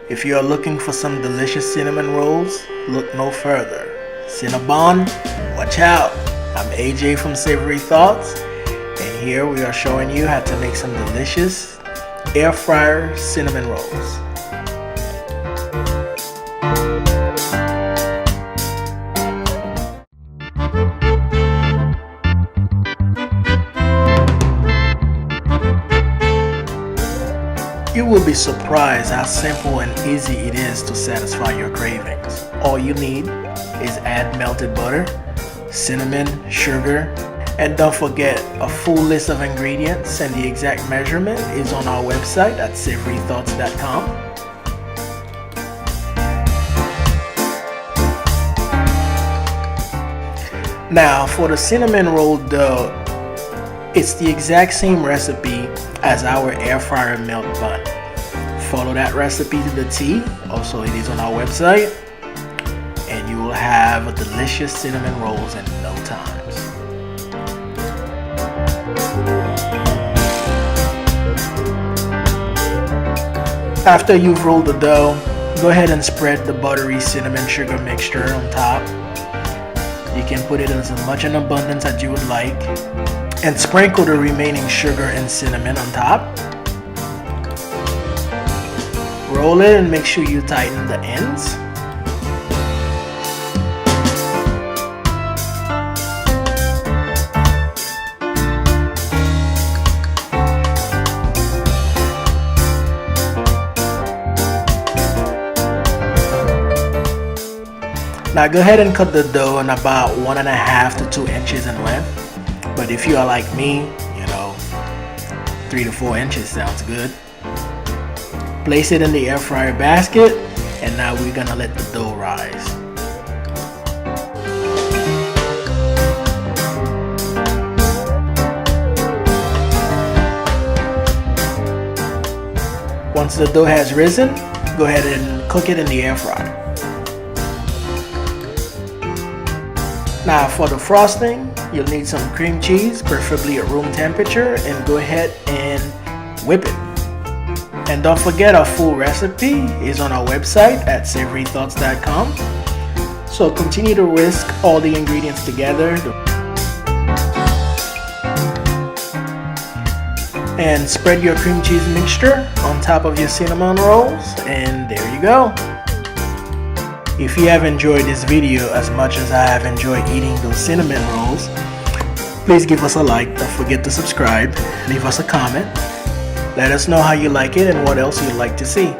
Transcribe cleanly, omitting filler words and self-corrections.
If you are looking for some delicious cinnamon rolls, look no further. Cinnabon, watch out! I'm AJ from Savory Thoughts, and here we are showing you how to make some delicious air fryer cinnamon rolls. You will be surprised how simple and easy it is to satisfy your cravings. All you need is add melted butter, cinnamon, sugar, and don't forget a full list of ingredients and the exact measurement is on our website at savorythoughts.com. Now for the cinnamon roll dough, it's the exact same recipe as our air fryer melt bun. Follow that recipe to the T, also it is on our website, and you will have delicious cinnamon rolls in no time. After you've rolled the dough, go ahead and spread the buttery cinnamon sugar mixture on top. You can put it in as much in abundance as you would like, and sprinkle the remaining sugar and cinnamon on top. Roll it and make sure you tighten the ends. Now go ahead and cut the dough in about 1.5 to 2 inches in length. But if you are like me, 3 to 4 inches sounds good. Place it in the air fryer basket, and now we're gonna let the dough rise. Once the dough has risen, go ahead and cook it in the air fryer. Now for the frosting, you'll need some cream cheese, preferably at room temperature, and go ahead and whip it. And don't forget, our full recipe is on our website at savorythoughts.com. So continue to whisk all the ingredients together and spread your cream cheese mixture on top of your cinnamon rolls, and there you go. If you have enjoyed this video as much as I have enjoyed eating those cinnamon rolls, please give us a like, don't forget to subscribe, leave us a comment, let us know how you like it and what else you'd like to see.